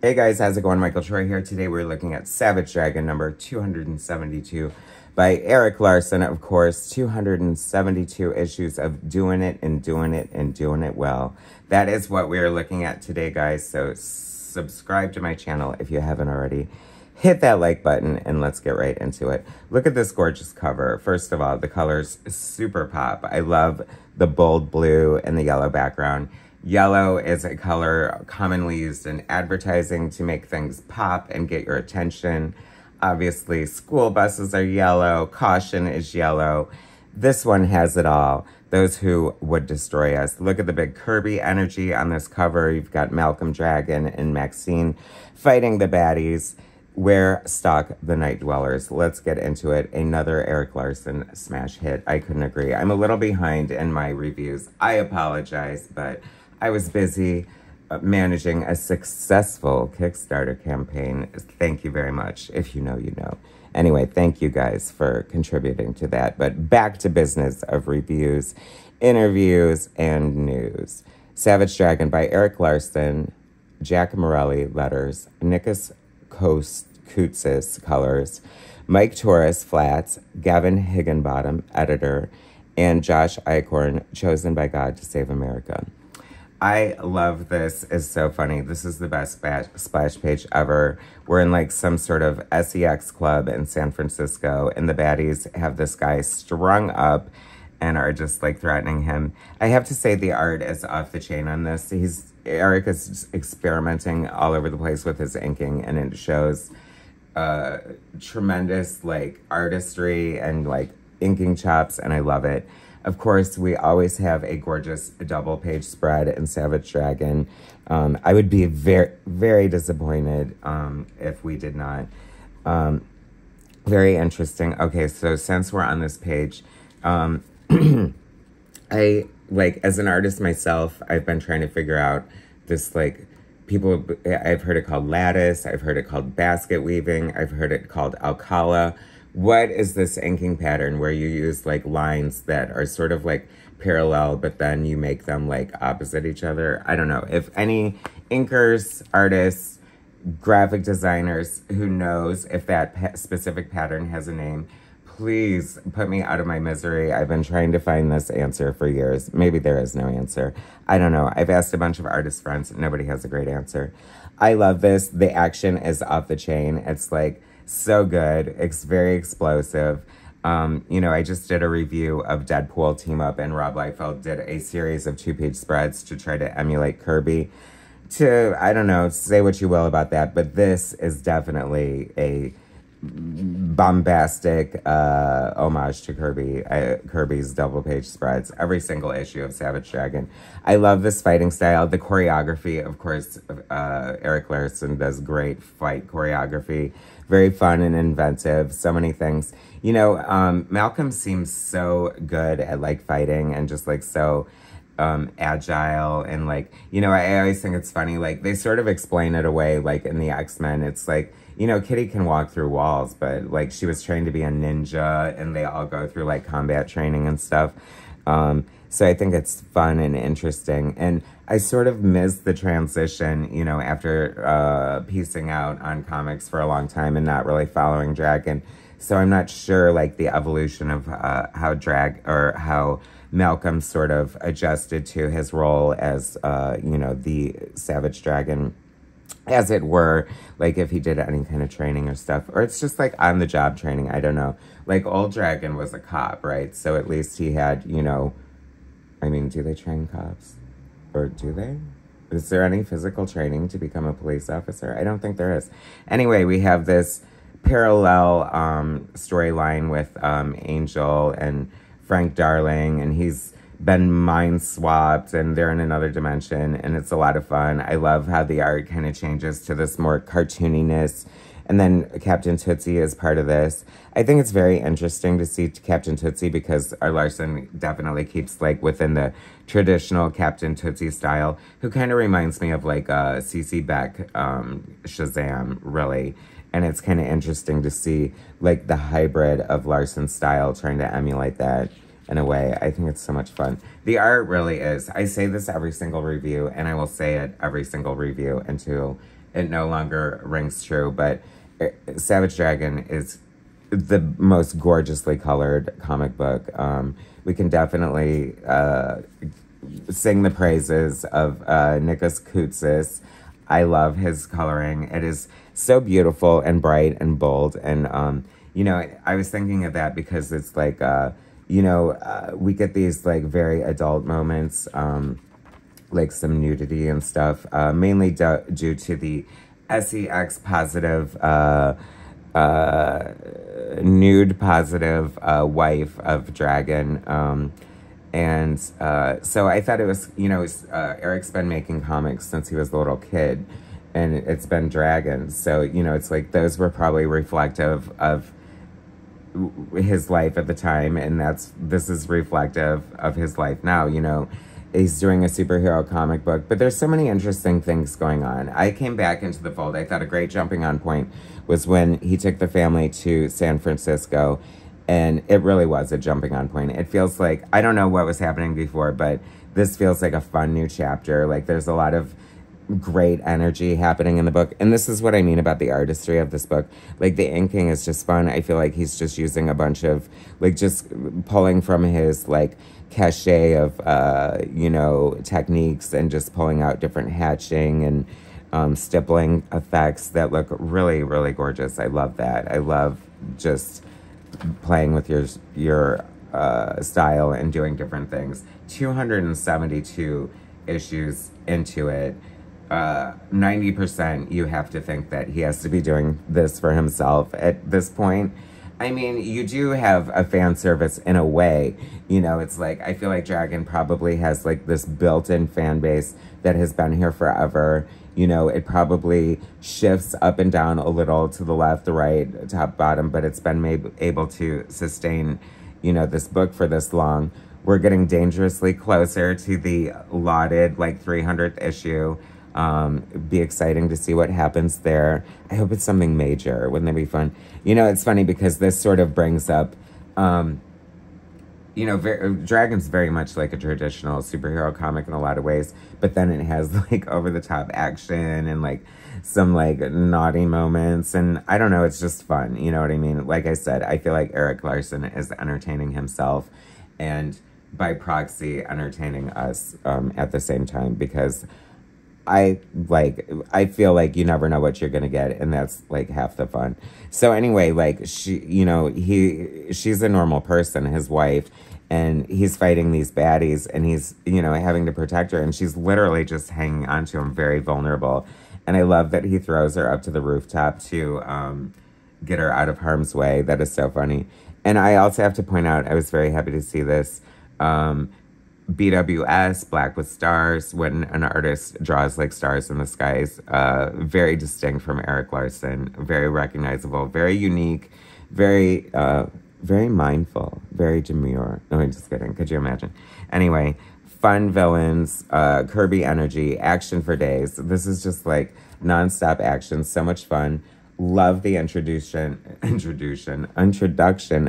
Hey guys, how's it going? Michael Troy here. Today we're looking at Savage Dragon number 272 by Eric Larson. Of course, 272 issues of doing it and doing it and doing it well. That is what we're looking at today, guys. So subscribe to my channel if you haven't already. Hit that like button and let's get right into it. Look at this gorgeous cover. First of all, the colors super pop. I love the bold blue and the yellow background. Yellow is a color commonly used in advertising to make things pop and get your attention. Obviously, school buses are yellow. Caution is yellow. This one has it all. Those who would destroy us. Look at the big Kirby energy on this cover. You've got Malcolm Dragon and Maxine fighting the baddies. Where stalk the night dwellers? Let's get into it. Another Eric Larson smash hit. I couldn't agree. I'm a little behind in my reviews. I apologize, but I was busy managing a successful Kickstarter campaign. Thank you very much. If you know, you know. Anyway, thank you guys for contributing to that. But back to business of reviews, interviews, and news. Savage Dragon by Eric Larson, Jack Morelli letters, Nikos Koutsis colors, Mike Torres flats, Gavin Higginbottom editor, and Josh Eichhorn chosen by God to save America. I love this. It's so funny. This is the best splash page ever. We're in like some sort of SEX club in San Francisco, and the baddies have this guy strung up and are just like threatening him. I have to say the art is off the chain on this. Eric is experimenting all over the place with his inking, and it shows tremendous like artistry and like inking chops, and I love it. Of course, we always have a gorgeous double page spread in Savage Dragon. I would be very, very disappointed if we did not. Very interesting. Okay, so since we're on this page, I, like, as an artist myself, I've been trying to figure out this, like, I've heard it called lattice, I've heard it called basket weaving, I've heard it called alcala. What is this inking pattern where you use, like, lines that are sort of, like, parallel, but then you make them, like, opposite each other? I don't know. If any inkers, artists, graphic designers who knows if that specific pattern has a name, please put me out of my misery. I've been trying to find this answer for years. Maybe there is no answer. I don't know. I've asked a bunch of artist friends. Nobody has a great answer. I love this. The action is off the chain. It's like so good. It's very explosive. You know, I just did a review of Deadpool Team Up, and Rob Liefeld did a series of 2-page spreads to try to emulate Kirby. I don't know, say what you will about that, but this is definitely a bombastic homage to Kirby's double page spreads. Every single issue of Savage Dragon. I love this fighting style. The choreography, of course, Eric Larson does great fight choreography. Very fun and inventive. So many things. You know, Malcolm seems so good at like fighting and just like so agile, and like, you know, I always think it's funny, like they sort of explain it away, like in the X-Men, it's like, you know, Kitty can walk through walls, but like she was trained to be a ninja, and they all go through like combat training and stuff. So I think it's fun and interesting, and I sort of missed the transition, you know, after piecing out on comics for a long time and not really following Dragon. So I'm not sure like the evolution of how Malcolm sort of adjusted to his role as, you know, the Savage Dragon, as it were, like if he did any kind of training or stuff, or it's just like on the job training. I don't know. Like Old Dragon was a cop, right? So at least he had, you know, I mean, do they train cops? Or do they? Is there any physical training to become a police officer? I don't think there is. Anyway, we have this parallel storyline with Angel and Frank Darling, and he's been mind swapped, and they're in another dimension, and it's a lot of fun. I love how the art kind of changes to this more cartooniness, and then Captain Tootsie is part of this. I think it's very interesting to see Captain Tootsie because our Larson definitely keeps like within the traditional Captain Tootsie style, who kind of reminds me of like CC Beck, Shazam, really. And it's kind of interesting to see like the hybrid of Larson's style trying to emulate that in a way. I think it's so much fun. The art really is. I say this every single review, and I will say it every single review until it no longer rings true. But Savage Dragon is the most gorgeously colored comic book. We can definitely sing the praises of Nikos Koutsis. I love his coloring. It is so beautiful and bright and bold. And, you know, I was thinking of that because it's like, you know, we get these like very adult moments, like some nudity and stuff, mainly due to the sex positive, nude positive wife of Dragon. And so I thought it was, you know, Eric's been making comics since he was a little kid, and it's been Dragon. So, you know, it's like those were probably reflective of his life at the time, and this is reflective of his life now. You know, he's doing a superhero comic book, but there's so many interesting things going on. I came back into the fold. I thought a great jumping on point was when he took the family to San Francisco, and it really was a jumping on point. It feels like, I don't know what was happening before, but this feels like a fun new chapter. Like there's a lot of great energy happening in the book. And this is what I mean about the artistry of this book. Like the inking is just fun. I feel like he's just using a bunch of, like just pulling from his like cachet of, you know, techniques and just pulling out different hatching and stippling effects that look really, really gorgeous. I love that. I love just playing with your style and doing different things. 272 issues into it. 90% you have to think that he has to be doing this for himself at this point. I mean, you do have a fan service in a way. You know, it's like, I feel like Dragon probably has like this built-in fan base that has been here forever. You know, it probably shifts up and down a little to the left, the right, top, bottom, but it's been able to sustain, you know, this book for this long. We're getting dangerously closer to the lauded, like, 300th issue. Be exciting to see what happens there. I hope it's something major. Wouldn't that be fun? You know, it's funny because this sort of brings up, you know, Dragon's very much like a traditional superhero comic in a lot of ways, but then it has like over-the-top action and like some like naughty moments, and I don't know, it's just fun, you know what I mean? Like I said, I feel like Erik Larson is entertaining himself and by proxy entertaining us at the same time, because I feel like you never know what you're gonna get, and that's like half the fun. So anyway, like she's a normal person, his wife, and he's fighting these baddies, and he's, you know, having to protect her, and she's literally just hanging on to him, very vulnerable. And I love that he throws her up to the rooftop to get her out of harm's way. That is so funny. And I also have to point out, I was very happy to see this. BWS, Black with Stars, when an artist draws like stars in the skies, very distinct from Erik Larson, very recognizable, very unique, very mindful, very demure. No, I'm just kidding. Could you imagine? Anyway, fun villains, Kirby energy, action for days. This is just like nonstop action, so much fun. Love the introduction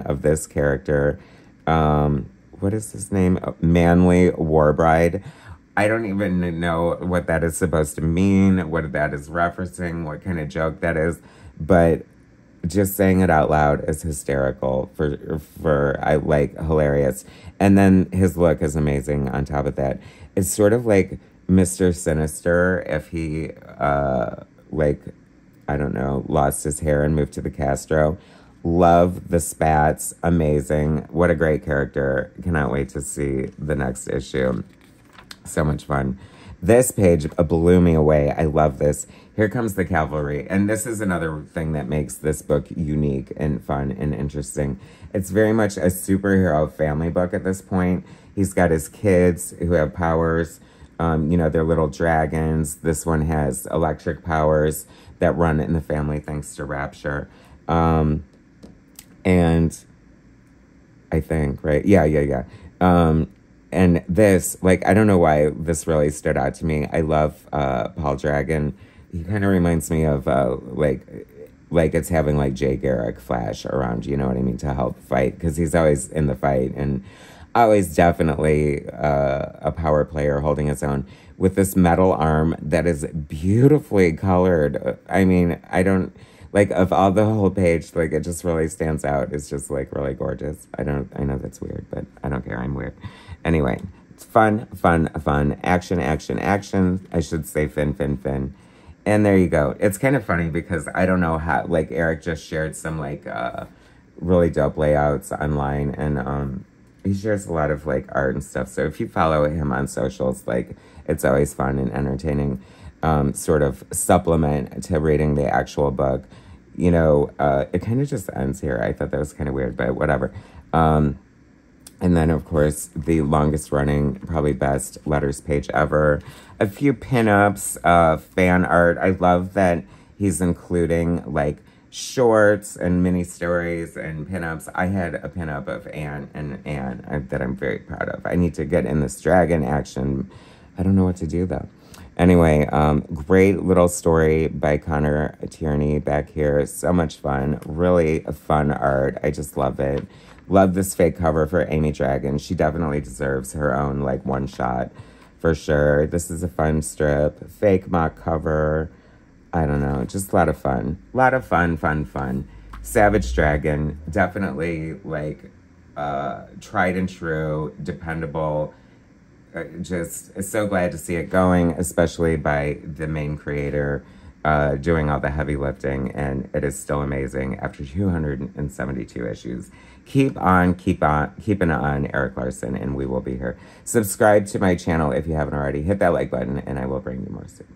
of this character. What is his name? Manly Warbride. I don't even know what that is supposed to mean, what that is referencing, what kind of joke that is, but just saying it out loud is hysterical for I like hilarious. And then his look is amazing on top of that. It's sort of like Mr. Sinister if he like, I don't know, lost his hair and moved to the Castro. Love the spats. Amazing. What a great character. Cannot wait to see the next issue. So much fun. This page blew me away. I love this. Here comes the cavalry. And this is another thing that makes this book unique and fun and interesting. It's very much a superhero family book at this point. He's got his kids who have powers. You know, they're little dragons. This one has electric powers that run in the family thanks to Rapture. And I think, right? Yeah. And this, like, I don't know why this really stood out to me. I love Paul Dragon. He kind of reminds me of, like it's having, like, Jay Garrick Flash around, you know what I mean, to help fight. Because he's always in the fight and always definitely a power player holding his own. with this metal arm that is beautifully colored. I mean, I don't, like, of all the whole page, like, it just really stands out. It's just, like, really gorgeous. I know that's weird, but I don't care. I'm weird. Anyway, it's fun, fun, fun. Action, action, action. I should say fin, fin, fin. And there you go. It's kind of funny because I don't know how, like, Eric just shared some, like, really dope layouts online, and he shares a lot of, like, art and stuff. So if you follow him on socials, like, it's always fun and entertaining, sort of supplement to reading the actual book. You know, it kind of just ends here. I thought that was kind of weird, but whatever. And then, of course, the longest running, probably best letters page ever. A few pinups, fan art. I love that he's including, like, shorts and mini stories and pinups. I had a pinup of Anne that I'm very proud of. I need to get in this dragon action. I don't know what to do, though. Anyway, great little story by Connor Tierney back here. So much fun. Really fun art. I just love it. Love this fake cover for Amy Dragon. She definitely deserves her own, like, one shot for sure. This is a fun strip. Fake mock cover. I don't know. Just a lot of fun. A lot of fun, fun, fun. Savage Dragon. Definitely, like, tried and true, dependable. Just so glad to see it going, especially by the main creator doing all the heavy lifting, and it is still amazing after 272 issues. Keep keeping on Eric Larson, and we will be here. Subscribe to my channel if you haven't already. Hit that like button, and I will bring you more soon.